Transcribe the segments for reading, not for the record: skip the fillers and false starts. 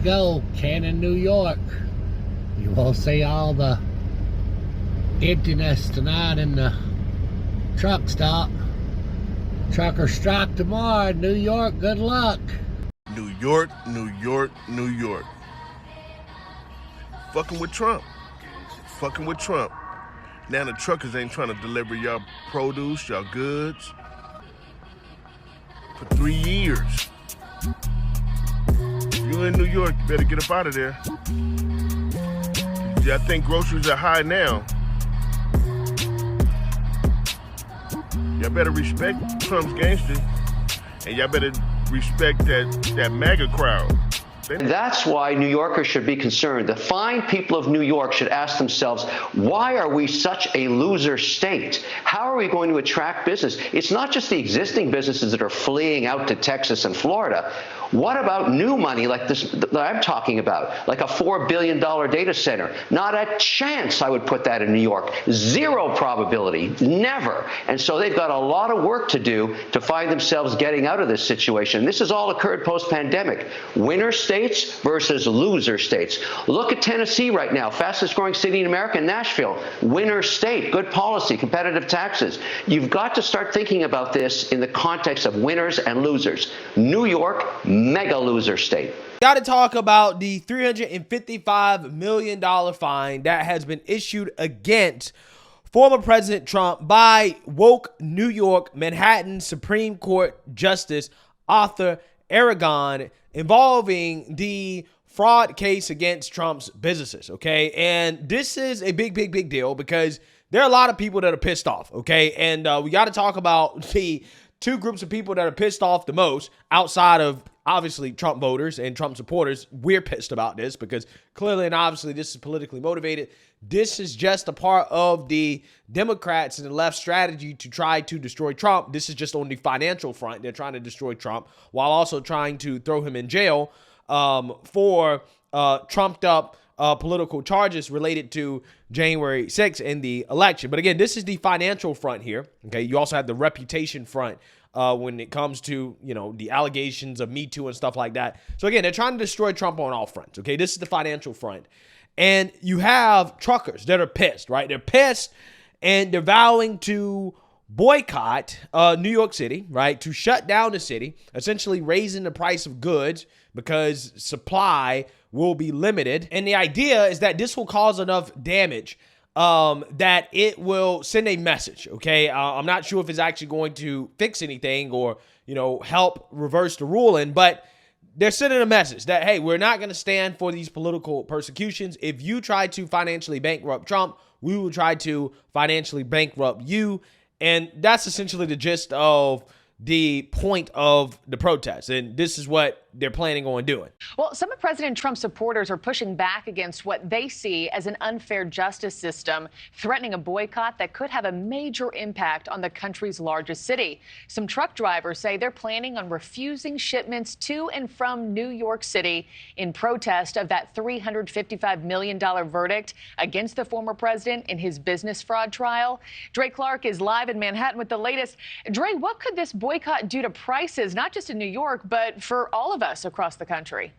go, Cannon, New York. You will see all the emptiness tonight in the truck stop. Trucker strike tomorrow, New York, good luck. New York, New York, New York. Fucking with Trump. Fucking with Trump. Now the truckers ain't trying to deliver y'all produce, y'all goods for 3 years. If you in New York, you better get up out of there. I think groceries are high now. Y'all better respect Trump's gangster, and y'all better respect that MAGA crowd. That's why New Yorkers should be concerned. The fine people of New York should ask themselves, why are we such a loser state? How are we going to attract business? It's not just the existing businesses that are fleeing out to Texas and Florida. What about new money like this that I'm talking about, like a $4 billion data center? Not a chance I would put that in New York. Zero probability, never. And so they've got a lot of work to do to find themselves getting out of this situation. This has all occurred post-pandemic. Winner states versus loser states. Look at Tennessee right now, fastest growing city in America, Nashville. Winner state, good policy, competitive taxes. You've got to start thinking about this in the context of winners and losers. New York, mega loser state. Got to talk about the $355 million fine that has been issued against former President Trump by woke New York Manhattan Supreme Court Justice Arthur Aragon involving the fraud case against Trump's businesses, okay? And this is a big deal because there are a lot of people that are pissed off, okay? And we got to talk about the two groups of people that are pissed off the most outside of obviously Trump voters and Trump supporters. We're pissed about this because clearly and obviously this is politically motivated. This is just a part of the Democrats and the left strategy to try to destroy Trump. This is just on the financial front. They're trying to destroy Trump while also trying to throw him in jail for trumped up political charges related to January 6th in the election. But again, this is the financial front here. Okay, you also have the reputation front when it comes to, you know, the allegations of Me Too and stuff like that. So again, they're trying to destroy Trump on all fronts. Okay, this is the financial front. And you have truckers that are pissed, right? They're pissed and they're vowing to boycott New York City, right? To shut down the city, essentially raising the price of goods because supply will be limited. And the idea is that this will cause enough damage that it will send a message, okay? I'm not sure if it's actually going to fix anything or, you know, help reverse the ruling, but they're sending a message that, hey, we're not going to stand for these political persecutions. If you try to financially bankrupt Trump, we will try to financially bankrupt you. And that's essentially the gist of the point of the protest. And this is what they're planning on doing. Well, some of President Trump's supporters are pushing back against what they see as an unfair justice system, threatening a boycott that could have a major impact on the country's largest city. Some truck drivers say they're planning on refusing shipments to and from New York City in protest of that $355 million verdict against the former president in his business fraud trial. Dre Clark is live in Manhattan with the latest. Dre, what could this boycott do to prices, not just in New York, but for all of us across the country?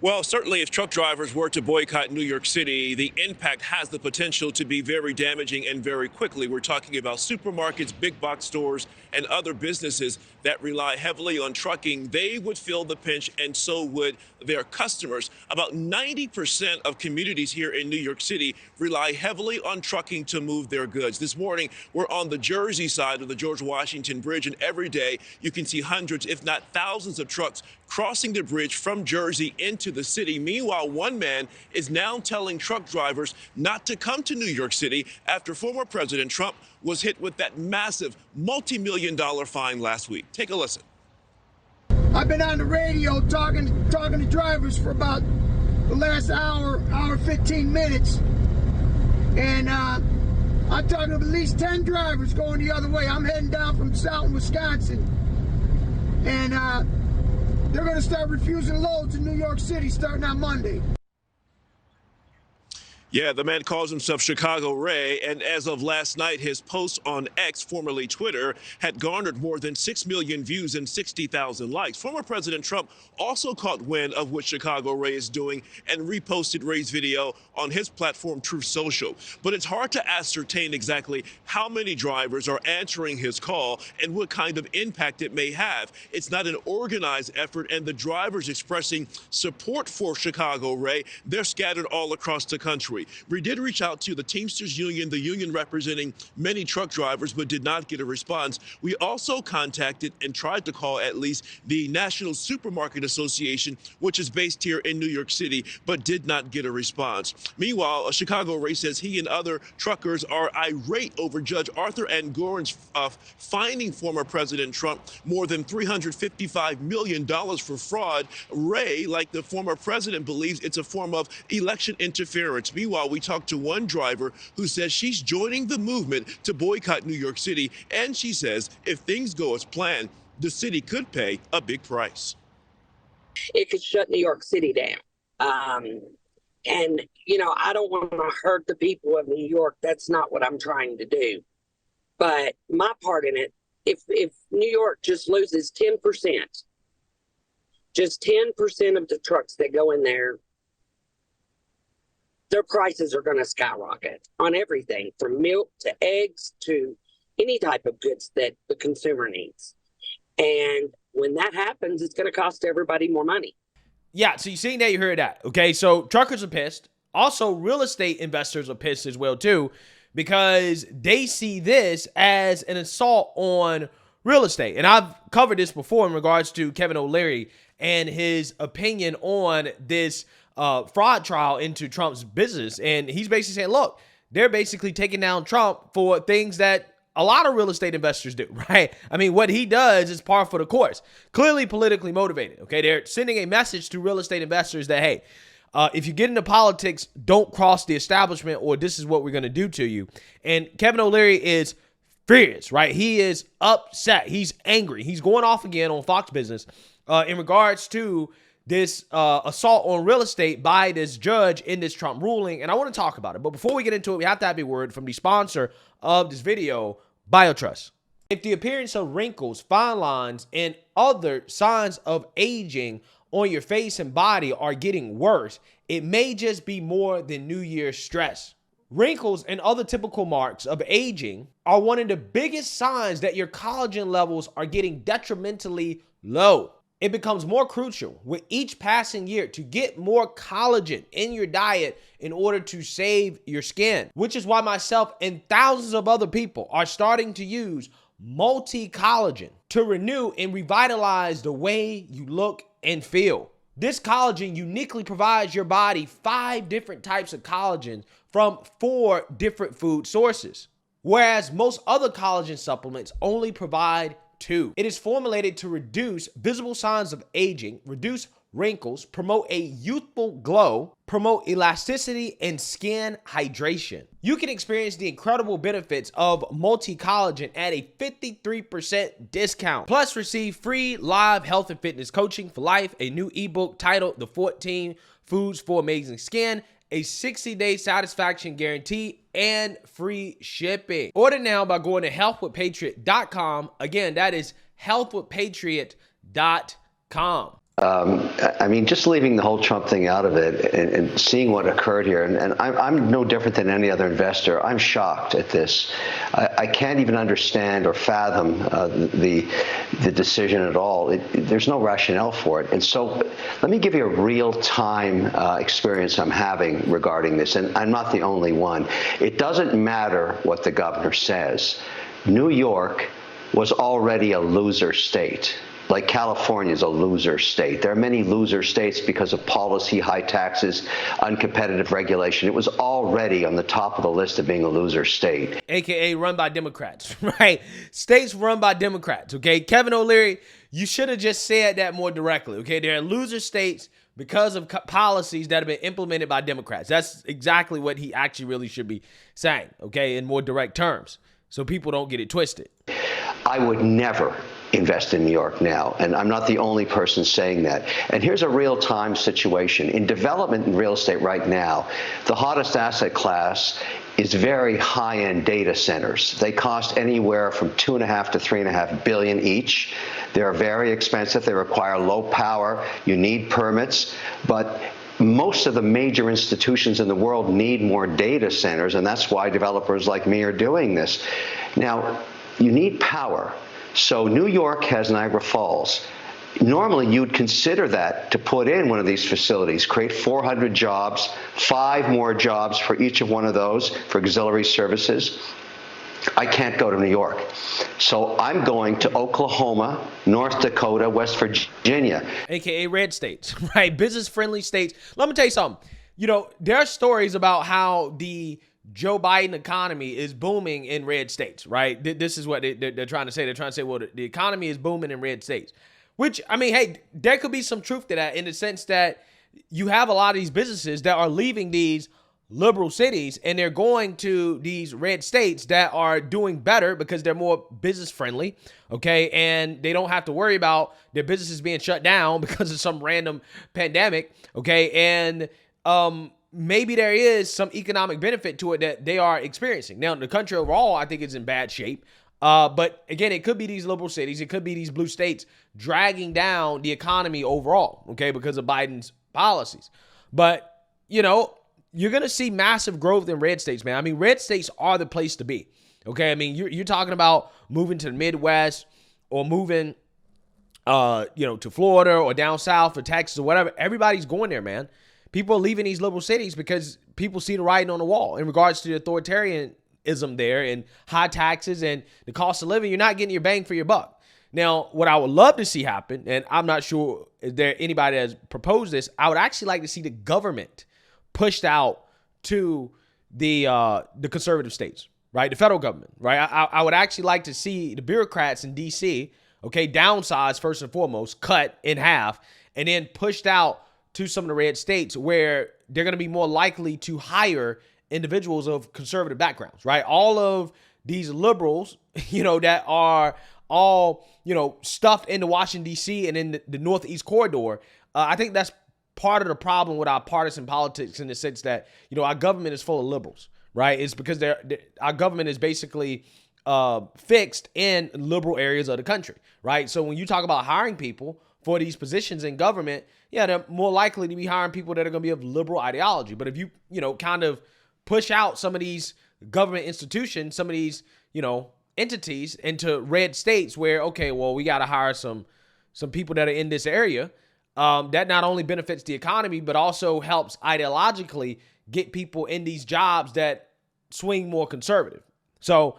Well, certainly if truck drivers were to boycott New York City, the impact has the potential to be very damaging and very quickly. We're talking about supermarkets, big box stores, and other businesses that rely heavily on trucking. They would feel the pinch, and so would their customers. About 90% of communities here in New York City rely heavily on trucking to move their goods. This morning, we're on the Jersey side of the George Washington Bridge, and every day you can see hundreds, if not thousands, of trucks crossing the bridge from Jersey into the city. Meanwhile, one man is now telling truck drivers not to come to New York City after former President Trump was hit with that massive multi-million-dollar fine last week. Take a listen. I've been on the radio talking to drivers for about the last hour 15 minutes, and I'm talking to at least 10 drivers going the other way. I'm heading down from Southern Wisconsin, and they're going to start refusing loads in New York City starting on Monday. Yeah, the man calls himself Chicago Ray, and as of last night, his post on X, formerly Twitter, had garnered more than 6 million views and 60,000 likes. Former President Trump also caught wind of what Chicago Ray is doing and reposted Ray's video on his platform, Truth Social. But it's hard to ascertain exactly how many drivers are answering his call and what kind of impact it may have. It's not an organized effort, and the drivers expressing support for Chicago Ray, they're scattered all across the country. We did reach out to the Teamsters Union, the union representing many truck drivers, but did not get a response. We also contacted and tried to call at least the National Supermarket Association, which is based here in New York City, but did not get a response. Meanwhile, Chicago Ray says he and other truckers are irate over Judge Arthur Engoron's fining former President Trump more than $355 million for fraud. Ray, like the former president, believes it's a form of election interference. Meanwhile, we talked to one driver who says she's joining the movement to boycott New York City, and she says if things go as planned, the city could pay a big price. It could shut New York City down. And, you know, I don't want to hurt the people of New York. That's not what I'm trying to do. But my part in it, if New York just loses 10%, just 10% of the trucks that go in there, their prices are going to skyrocket on everything from milk to eggs to any type of goods that the consumer needs. And when that happens, it's going to cost everybody more money. Yeah, so you seen that, you heard that. Okay, so truckers are pissed. Also, real estate investors are pissed as well, too, because they see this as an assault on real estate. And I've covered this before in regards to Kevin O'Leary and his opinion on this fraud trial into Trump's business. And he's basically saying, look, they're basically taking down Trump for things that a lot of real estate investors do, right? I mean, what he does is par for the course. Clearly politically motivated, okay? They're sending a message to real estate investors that, hey, if you get into politics, don't cross the establishment or this is what we're going to do to you. And Kevin O'Leary is furious, right? He is upset. He's angry. He's going off again on Fox Business in regards to this assault on real estate by this judge in this Trump ruling. And I want to talk about it. But before we get into it, we have to have a word from the sponsor of this video, BioTrust. If the appearance of wrinkles, fine lines, and other signs of aging on your face and body are getting worse, it may just be more than New Year's stress. Wrinkles and other typical marks of aging are one of the biggest signs that your collagen levels are getting detrimentally low. It becomes more crucial with each passing year to get more collagen in your diet in order to save your skin, which is why myself and thousands of other people are starting to use multi-collagen to renew and revitalize the way you look and feel. This collagen uniquely provides your body 5 different types of collagen from 4 different food sources, whereas most other collagen supplements only provide 2. It is formulated to reduce visible signs of aging, reduce wrinkles, promote a youthful glow, promote elasticity, and skin hydration. You can experience the incredible benefits of multi-collagen at a 53% discount. Plus, receive free live health and fitness coaching for life, a new ebook titled The 14 Foods for Amazing Skin, a 60-day satisfaction guarantee, and free shipping. Order now by going to healthwithpatriot.com. Again, that is healthwithpatriot.com. I mean, just leaving the whole Trump thing out of it and seeing what occurred here, and I'm no different than any other investor. I'm shocked at this. I can't even understand or fathom the decision at all. There's no rationale for it. And so let me give you a real-time experience I'm having regarding this, and I'm not the only one. It doesn't matter what the governor says. New York was already a loser state. Like California is a loser state. There are many loser states because of policy, high taxes, uncompetitive regulation. It was already on the top of the list of being a loser state. AKA run by Democrats, right? States run by Democrats, okay? Kevin O'Leary, you should have just said that more directly, okay? There are loser states because of policies that have been implemented by Democrats. That's exactly what he actually really should be saying, okay, in more direct terms, so people don't get it twisted. I would never invest in New York now. And I'm not the only person saying that. And here's a real-time situation. In development in real estate right now, the hottest asset class is very high-end data centers. They cost anywhere from $2.5 to $3.5 billion each. They're very expensive. They require low power. You need permits. But most of the major institutions in the world need more data centers, and that's why developers like me are doing this. Now, you need power. So New York has Niagara Falls. Normally, you'd consider that to put in one of these facilities, create 400 jobs, 5 more jobs for each of one of those for auxiliary services. I can't go to New York. So I'm going to Oklahoma, North Dakota, West Virginia. AKA red states, right? Business-friendly states. Let me tell you something. You know, there are stories about how the Joe Biden economy is booming in red states, right? This is what they're trying to say. They're trying to say, well, the economy is booming in red states. Which, I mean, hey, there could be some truth to that in the sense that you have a lot of these businesses that are leaving these liberal cities and they're going to these red states that are doing better because they're more business friendly, okay? And they don't have to worry about their businesses being shut down because of some random pandemic, okay? And maybe there is some economic benefit to it that they are experiencing. Now, the country overall, I think, is in bad shape. But again, it could be these liberal cities, it could be these blue states dragging down the economy overall, okay, because of Biden's policies. But, you know, you're going to see massive growth in red states, man. I mean, red states are the place to be, okay? I mean, you're talking about moving to the Midwest or moving, to Florida or down south or Texas or whatever. Everybody's going there, man. People are leaving these liberal cities because people see the writing on the wall in regards to the authoritarianism there and high taxes and the cost of living. You're not getting your bang for your buck. Now, what I would love to see happen, and I'm not sure if there anybody has proposed this, I would actually like to see the government pushed out to the conservative states, right? The federal government, right? I would actually like to see the bureaucrats in D.C., okay, downsized first and foremost, cut in half, and then pushed out to some of the red states where they're going to be more likely to hire individuals of conservative backgrounds, right? All of these liberals, that are all, stuffed into Washington, D.C. and in the Northeast corridor. I think that's part of the problem with our partisan politics in the sense that, our government is full of liberals, right? It's because our government is basically fixed in liberal areas of the country, right? So when you talk about hiring people for these positions in government, yeah, they're more likely to be hiring people that are going to be of liberal ideology. But if you, kind of push out some of these government institutions, some of these, entities into red states where, okay, well, we got to hire some people that are in this area, that not only benefits the economy, but also helps ideologically get people in these jobs that swing more conservative. So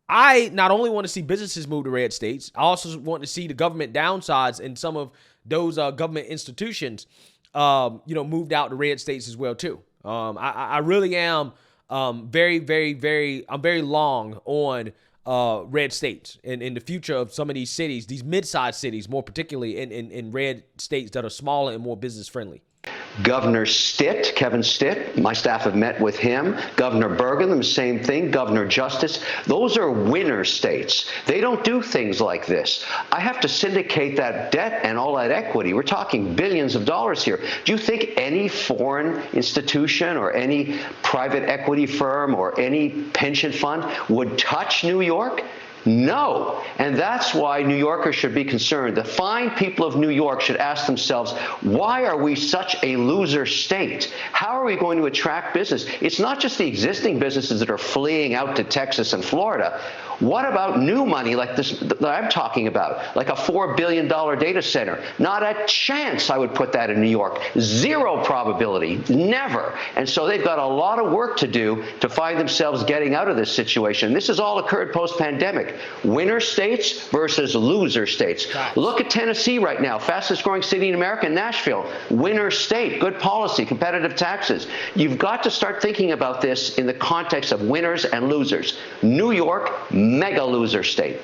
I not only want to see businesses move to red states, I also want to see the government downsize in some of those government institutions, moved out to red states as well too. I really am very, very, very, I'm very long on red states and in the future of some of these cities, these mid-sized cities, more particularly in red states that are smaller and more business friendly. Governor Stitt, Kevin Stitt, my staff have met with him. Governor Burgum, the same thing. Governor Justice. Those are winner states. They don't do things like this. I have to syndicate that debt and all that equity. We're talking billions of dollars here. Do you think any foreign institution or any private equity firm or any pension fund would touch New York? No. And that's why New Yorkers should be concerned. The fine people of New York should ask themselves, why are we such a loser state? How are we going to attract business? It's not just the existing businesses that are fleeing out to Texas and Florida. What about new money like this that I'm talking about, like a $4 billion data center? Not a chance I would put that in New York. Zero probability. Never. And so they've got a lot of work to do to find themselves getting out of this situation. This has all occurred post-pandemic. Winner states versus loser states. Look at Tennessee right now, fastest growing city in America, Nashville. Winner state, good policy, competitive taxes. You've got to start thinking about this in the context of winners and losers. New York, mega loser state.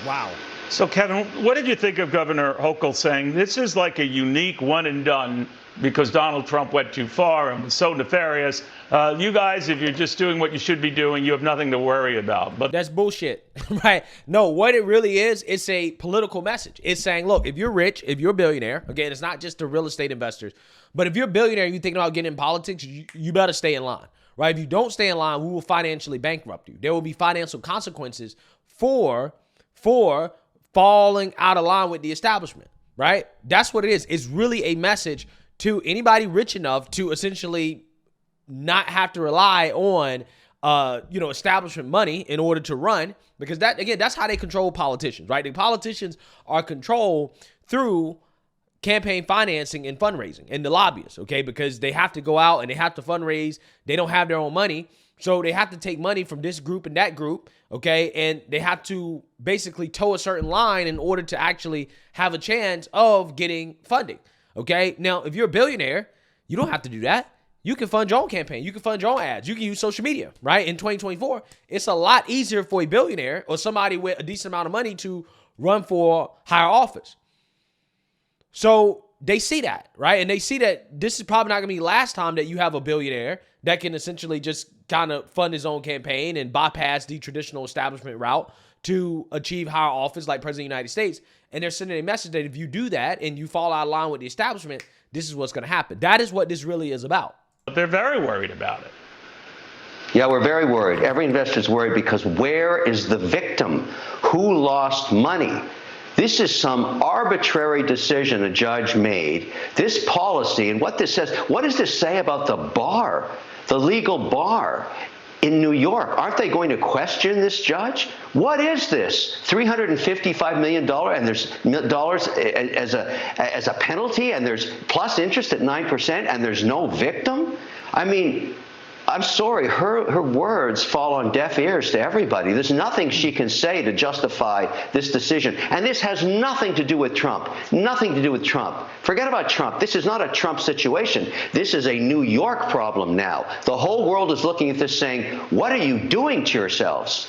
Wow. So, Kevin, what did you think of Governor Hochul saying this is like a unique one and done because Donald Trump went too far and was so nefarious? You guys, if you're just doing what you should be doing, you have nothing to worry about. But that's bullshit, right? No, what it really is, it's a political message. It's saying, look, if you're rich, if you're a billionaire, again, it's not just the real estate investors, but if you're a billionaire and you're thinking about getting in politics, you better stay in line, right? If you don't stay in line, we will financially bankrupt you. There will be financial consequences for falling out of line with the establishment, right? That's what it is. It's really a message to anybody rich enough to essentially not have to rely on, establishment money in order to run, because that, again, that's how they control politicians, right? The politicians are controlled through campaign financing and fundraising and the lobbyists, okay? Because they have to go out and they have to fundraise. They don't have their own money. So they have to take money from this group and that group, okay? And they have to basically toe a certain line in order to actually have a chance of getting funding, okay? Now, if you're a billionaire, you don't have to do that. You can fund your own campaign. You can fund your own ads. You can use social media, right? In 2024, it's a lot easier for a billionaire or somebody with a decent amount of money to run for higher office. So they see that, right? And they see that this is probably not going to be the last time that you have a billionaire that can essentially just kind of fund his own campaign and bypass the traditional establishment route to achieve higher office like President of the United States. And they're sending a message that if you do that and you fall out of line with the establishment, this is what's going to happen. That is what this really is about. they're very worried about it. Yeah, we're very worried. Every investor's worried because where is the victim? Who lost money? This is some arbitrary decision a judge made. This policy and what this says, what does this say about the bar, the legal bar in New York? Aren't they going to question this judge? What is this? $355 million and there's dollars as a penalty, and there's plus interest at 9%, and there's no victim? I mean, I'm sorry, her words fall on deaf ears to everybody. There's nothing she can say to justify this decision. And this has nothing to do with Trump. Nothing to do with Trump. Forget about Trump. This is not a Trump situation. This is a New York problem now. The whole world is looking at this saying, what are you doing to yourselves?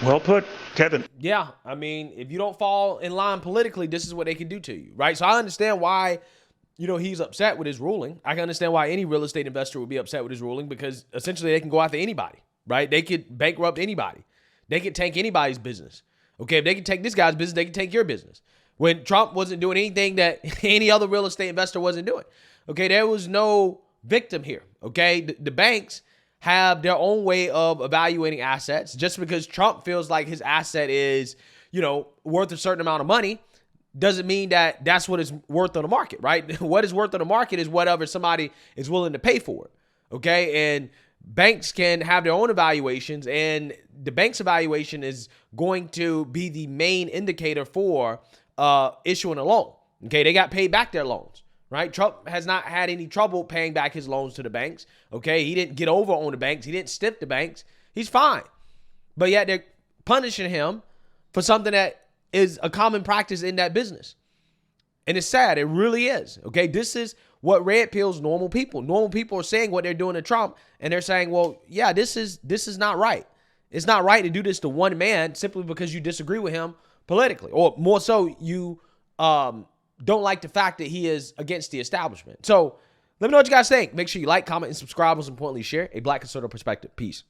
Well put, Kevin. Yeah, I mean, if you don't fall in line politically, this is what they can do to you, right? So I understand why, he's upset with his ruling. I can understand why any real estate investor would be upset with his ruling, because essentially they can go after anybody, right? They could bankrupt anybody. They could tank anybody's business. Okay, if they can take this guy's business, they can take your business. When Trump wasn't doing anything that any other real estate investor wasn't doing. Okay, there was no victim here. Okay, the banks have their own way of evaluating assets. Just because Trump feels like his asset is, worth a certain amount of money, doesn't mean that that's what it's worth on the market, right? What is worth on the market is whatever somebody is willing to pay for it, okay? And banks can have their own evaluations, and the bank's evaluation is going to be the main indicator for issuing a loan, okay? They got paid back their loans, right? Trump has not had any trouble paying back his loans to the banks, okay? He didn't get over on the banks. He didn't stiff the banks. He's fine. But yet they're punishing him for something that is a common practice in that business. And it's sad. It really is. Okay. This is what red pills normal people. Normal people are saying what they're doing to Trump, and they're saying, well, yeah, this is not right. It's not right to do this to one man simply because you disagree with him politically, or more so you don't like the fact that he is against the establishment. So let me know what you guys think. Make sure you like, comment, and subscribe. Most importantly, share a Black conservative perspective. Peace.